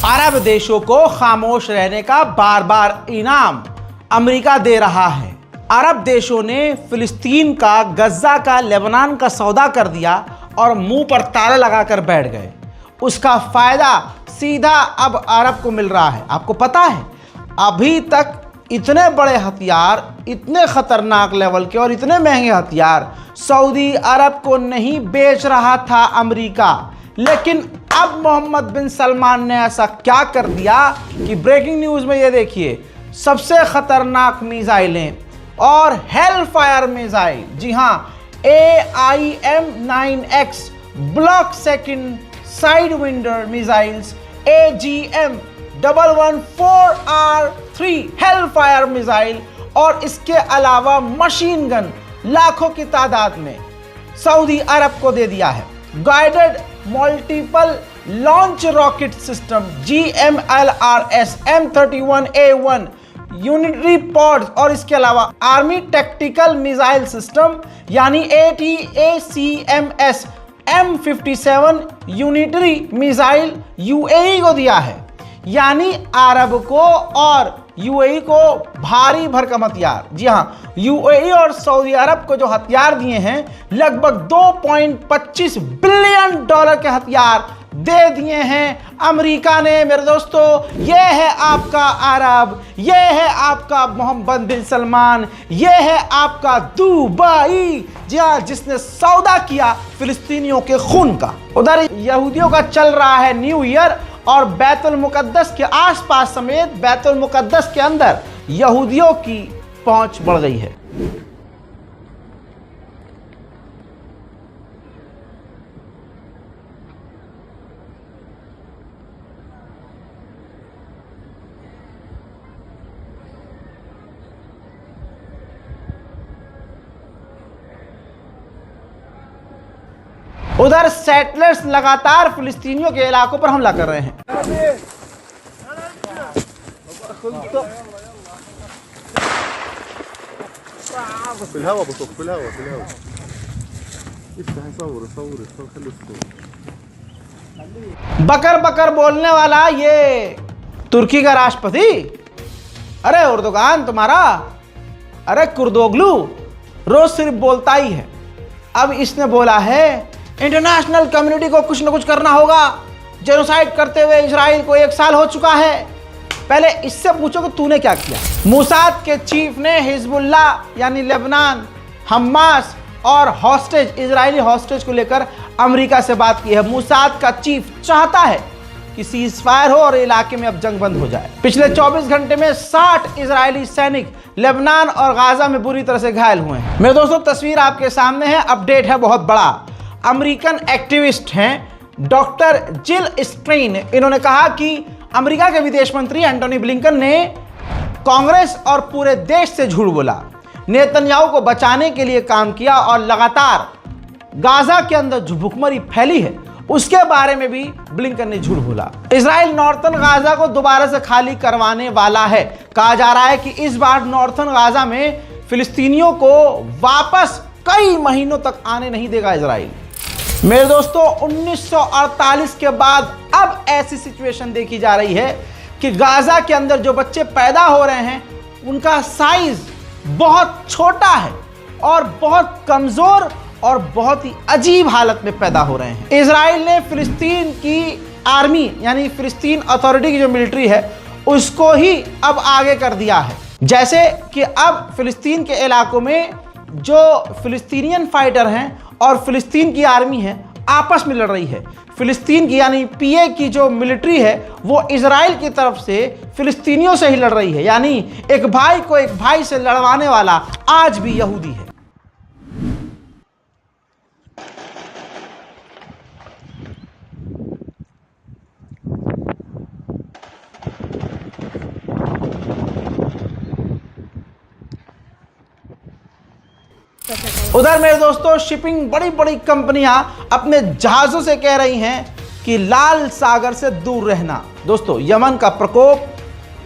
अरब देशों को खामोश रहने का बार बार इनाम अमेरिका दे रहा है। अरब देशों ने फिलिस्तीन का, गज्जा का, लेबनान का सौदा कर दिया और मुंह पर ताला लगाकर बैठ गए। उसका फायदा सीधा अब अरब को मिल रहा है। आपको पता है, अभी तक इतने बड़े हथियार, इतने खतरनाक लेवल के और इतने महंगे हथियार सऊदी अरब को नहीं बेच रहा था अमेरिका। लेकिन अब मोहम्मद बिन सलमान ने ऐसा क्या कर दिया कि ब्रेकिंग न्यूज में ये देखिए, सबसे खतरनाक मिसाइलें और हेल फायर मिसाइल, जी हां, AIM-9X block second side vendor missiles, AGM-114R3 hello fire missile और इसके अलावा मशीन गन लाखों की तादाद में सऊदी अरब को दे दिया है। Guided multiple launch rocket system GMLRS M31A1 unitary pods और इसके अलावा आर्मी टैक्टिकल मिसाइल सिस्टम यानी ATACMS M57 unitary missile UAE को दिया है। यानी अरब को और UAE को भारी भरकम हथियार, जी हां, UAE और सऊदी अरब को जो हथियार दिए हैं, लगभग $2.25 बिलियन के हथियार दे दिए हैं अमेरिका ने। मेरे दोस्तों, ये है आपका अरब, ये है आपका मोहम्मद बिन सलमान, ये है आपका दुबई, जी हाँ, जिसने सौदा किया फिलिस्तीनियों के खून का। उधर यहूदियों का चल रहा है न्यू ईयर और बैतुल मुकद्दस के आसपास समेत बैतुल मुकद्दस के अंदर यहूदियों की पहुंच बढ़ गई है। उधर सेटलर्स लगातार फिलिस्तीनियों के इलाकों पर हमला कर रहे हैं। बकर बकर बोलने वाला ये तुर्की का राष्ट्रपति, अरे उर्दुगान तुम्हारा, अरे कुर्दोगलू रोज सिर्फ बोलता ही है। अब इसने बोला है इंटरनेशनल कम्युनिटी को कुछ न कुछ करना होगा, जेनोसाइड करते हुए इजराइल को 1 साल हो चुका है। पहले इससे पूछो कि तूने क्या किया। मोसाद के चीफ ने हिजबुल्लाह यानी लेबनान, हमास और हॉस्टेज, इजरायली हॉस्टेज को लेकर अमेरिका से बात की है। मोसाद का चीफ चाहता है कि सीजफायर हो और इलाके में अब जंग बंद हो जाए। पिछले 24 घंटे में 60 इजरायली सैनिक लेबनान और गाजा में बुरी तरह से घायल हुए हैं। मेरे दोस्तों, तस्वीर आपके सामने है, अपडेट है बहुत बड़ा। अमेरिकन एक्टिविस्ट हैं डॉक्टर जिल स्ट्रेन, इन्होंने कहा कि अमेरिका के विदेश मंत्री एंटोनी ब्लिंकन ने कांग्रेस और पूरे देश से झूठ बोला, नेतन्याहू को बचाने के लिए काम किया और लगातार गाजा के अंदर जो भुखमरी फैली है उसके बारे में भी ब्लिंकन ने झूठ बोला। इजराइल नॉर्थन गाजा को दोबारा से खाली करवाने वाला है। कहा जा रहा है कि इस बार नॉर्थन गाजा में फिलिस्तीनियों को वापस कई महीनों तक आने नहीं देगा इजराइल। मेरे दोस्तों, 1948 के बाद अब ऐसी सिचुएशन देखी जा रही है कि गाजा के अंदर जो बच्चे पैदा हो रहे हैं उनका साइज बहुत छोटा है और बहुत कमजोर और बहुत ही अजीब हालत में पैदा हो रहे हैं। इजराइल ने फिलिस्तीन की आर्मी यानी फिलिस्तीन अथॉरिटी की जो मिलिट्री है उसको ही अब आगे कर दिया है। जैसे कि अब फिलिस्तीन के इलाकों में जो फिलिस्तीनियन फाइटर हैं और फिलिस्तीन की आर्मी है आपस में लड़ रही है। फिलिस्तीन की यानी PA की जो मिलिट्री है वो इजराइल की तरफ से फिलिस्तीनियों से ही लड़ रही है। यानी एक भाई को एक भाई से लड़वाने वाला आज भी यहूदी है। उधर मेरे दोस्तों, शिपिंग बड़ी बड़ी कंपनियां अपने जहाजों से कह रही हैं कि लाल सागर से दूर रहना। दोस्तों, यमन का प्रकोप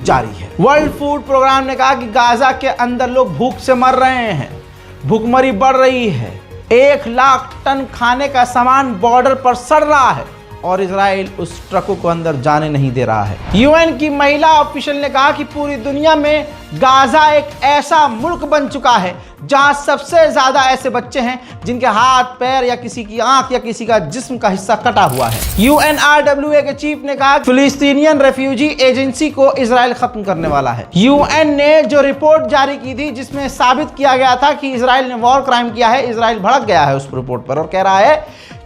जारी है। वर्ल्ड फूड प्रोग्राम ने कहा कि गाजा के अंदर लोग भूख से मर रहे हैं, भूखमरी बढ़ रही है, 1 लाख टन खाने का सामान बॉर्डर पर सड़ रहा है और इजराइल उस ट्रकों को अंदर जाने नहीं दे रहा है। यूएन की महिला ऑफिशियल ने कहा कि पूरी दुनिया में गाजा एक ऐसा मुल्क बन चुका है जहां सबसे ज्यादा ऐसे बच्चे हैं जिनके हाथ पैर या किसी की आंख या किसी का जिस्म का हिस्सा कटा हुआ है। UNRWA के चीफ ने कहा फिलिस्तीनियन रेफ्यूजी एजेंसी को इजराइल खत्म करने वाला है। यूएन ने जो रिपोर्ट जारी की थी जिसमें साबित किया गया था कि इजराइल ने वॉर क्राइम किया है, इजराइल भड़क गया है उस रिपोर्ट पर और कह रहा है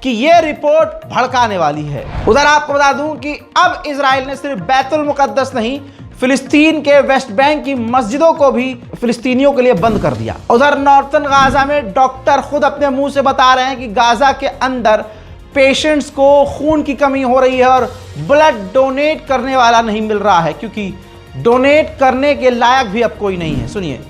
कि यह रिपोर्ट भड़काने वाली है। उधर आपको बता दूं कि अब इजराइल ने सिर्फ बैतुल मुकद्दस नहीं, फिलिस्तीन के वेस्ट बैंक की मस्जिदों को भी फिलिस्तीनियों के लिए बंद कर दिया। उधर नॉर्थन गाजा में डॉक्टर खुद अपने मुंह से बता रहे हैं कि गाजा के अंदर पेशेंट्स को खून की कमी हो रही है और ब्लड डोनेट करने वाला नहीं मिल रहा है क्योंकि डोनेट करने के लायक भी अब कोई नहीं है। सुनिए।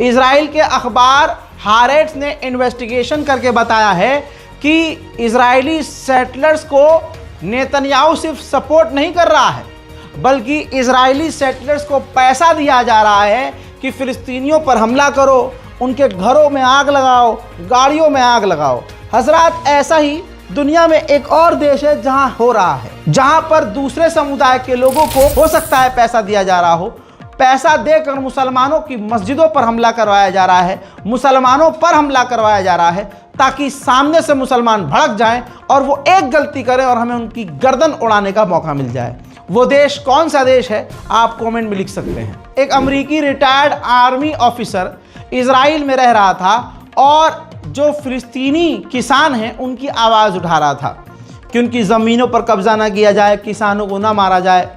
इजराइल के अखबार हारेट्स ने इन्वेस्टिगेशन करके बताया है कि इजरायली सेटलर्स को नेतन्याहू सिर्फ सपोर्ट नहीं कर रहा है बल्कि इजरायली सेटलर्स को पैसा दिया जा रहा है कि फिलिस्तीनियों पर हमला करो, उनके घरों में आग लगाओ, गाड़ियों में आग लगाओ। हजरात, ऐसा ही दुनिया में एक और देश है जहां हो रहा है, जहां पर दूसरे समुदाय के लोगों को हो सकता है पैसा दिया जा रहा हो, पैसा देकर मुसलमानों की मस्जिदों पर हमला करवाया जा रहा है, मुसलमानों पर हमला करवाया जा रहा है ताकि सामने से मुसलमान भड़क जाएं और वो एक गलती करें और हमें उनकी गर्दन उड़ाने का मौका मिल जाए। वो देश कौन सा देश है आप कमेंट में लिख सकते हैं। एक अमेरिकी रिटायर्ड आर्मी ऑफिसर इजराइल में रह रहा था और जो फिलिस्तीनी किसान हैं उनकी आवाज़ उठा रहा था कि उनकी ज़मीनों पर कब्जा ना किया जाए, किसानों को ना मारा जाए।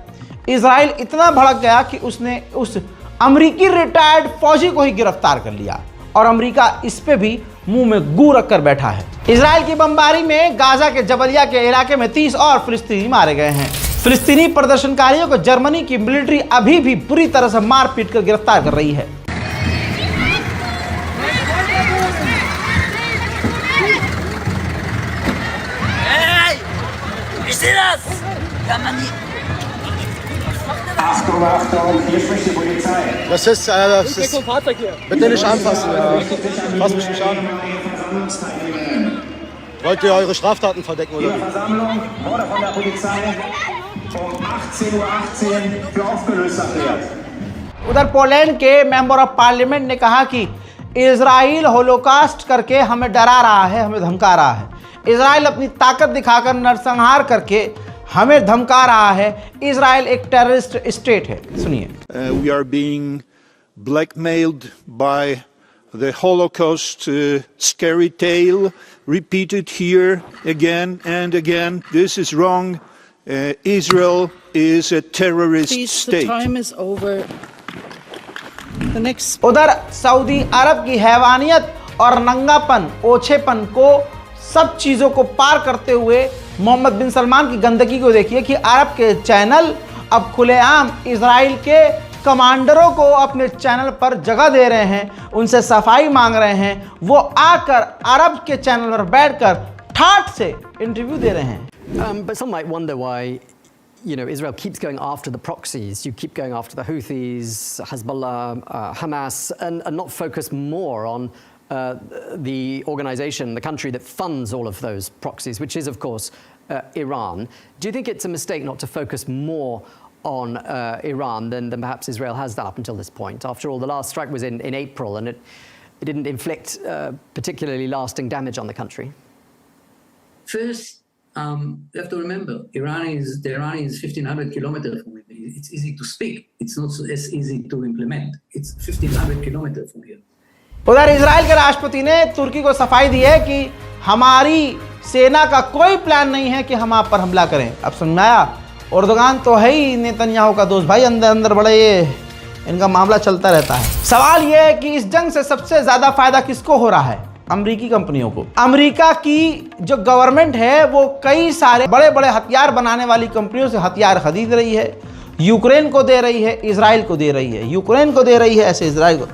इजराइल इतना भड़क गया कि उसने उस अमेरिकी रिटायर्ड फौजी को ही गिरफ्तार कर लिया और अमेरिका इस पे भी मुंह में गू रख कर बैठा है। इजराइल की बमबारी में गाजा के जबलिया के इलाके में 30 और फिलिस्तीनी मारे गए हैं। फिलिस्तीनी प्रदर्शनकारियों को जर्मनी की मिलिट्री अभी भी बुरी तरह से मार पीट कर गिरफ्तार कर रही है। Achtung, Achtung, hier spricht die Polizei. Das ist bitte nicht anfassen. Fass mich nicht an. Wollt ihr eure Straftaten verdecken oder Die wie? Versammlung wurde von der Polizei um 18:18 Uhr für aufgelöst erklärt. उधर Poland के member of parliament ने कहा कि Israel Holocaust करके हमें डरा रहा है, हमें धमका रहा है। इजराइल अपनी ताकत दिखाकर नरसंहार करके हमें धमका रहा है। इजराइल एक टेररिस्ट स्टेट है। सुनिए। We are being blackmailed by the Holocaust scary tale repeated here again and again. This is wrong. Israel is a terrorist state. The time is over. The next. उधर Saudi अरब की हैवानियत और नंगापन, ओछेपन को, सब चीज़ों को पार करते हुए मोहम्मद बिन सलमान की गंदगी को देखिए कि अरब के चैनल अब खुलेआम इजराइल के कमांडरों को अपने चैनल पर जगह दे रहे हैं, उनसे सफाई मांग रहे हैं। वो आकर अरब के चैनल पर बैठकर ठाठ से इंटरव्यू दे रहे हैं। But some might wonder why, Israel keeps going after the proxies. You keep going after the Houthis, Hezbollah, Hamas, and not focus more on the organization, the country that funds all of those proxies, which is, of course, Iran. Do you think it's a mistake not to focus more on Iran than perhaps Israel has done up until this point? After all, the last strike was in April, and it didn't inflict particularly lasting damage on the country. First, you have to remember, the Iran is 1,500 kilometers from here. It's easy to speak. It's not as easy to implement. It's 1,500 kilometers from here. उधर Israel के राष्ट्रपति ने तुर्की को सफाई दी है कि हमारी सेना का कोई प्लान नहीं है कि हम आप पर हमला करें। अब समझ में आया? एर्दोगान तो है ही नेतन्याहू का दोस्त भाई, अंदर अंदर बड़े ये इनका मामला चलता रहता है। सवाल यह है कि इस जंग से सबसे ज्यादा फायदा किसको हो रहा है? अमेरिकी कंपनियों को। अमेरिका की जो गवर्नमेंट है वो कई सारे बड़े बड़े हथियार बनाने वाली कंपनियों से हथियार खरीद रही है। यूक्रेन को दे रही है, इजराइल को दे रही है, यूक्रेन को दे रही है, ऐसे इजराइल को।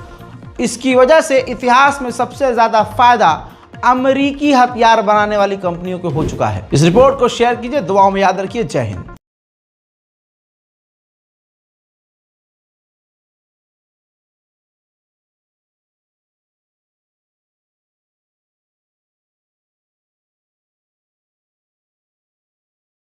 इसकी वजह से इतिहास में सबसे ज्यादा फायदा अमेरिकी हथियार बनाने वाली कंपनियों को हो चुका है। इस रिपोर्ट को शेयर कीजिए, दुआओं में याद रखिए। जय हिंद।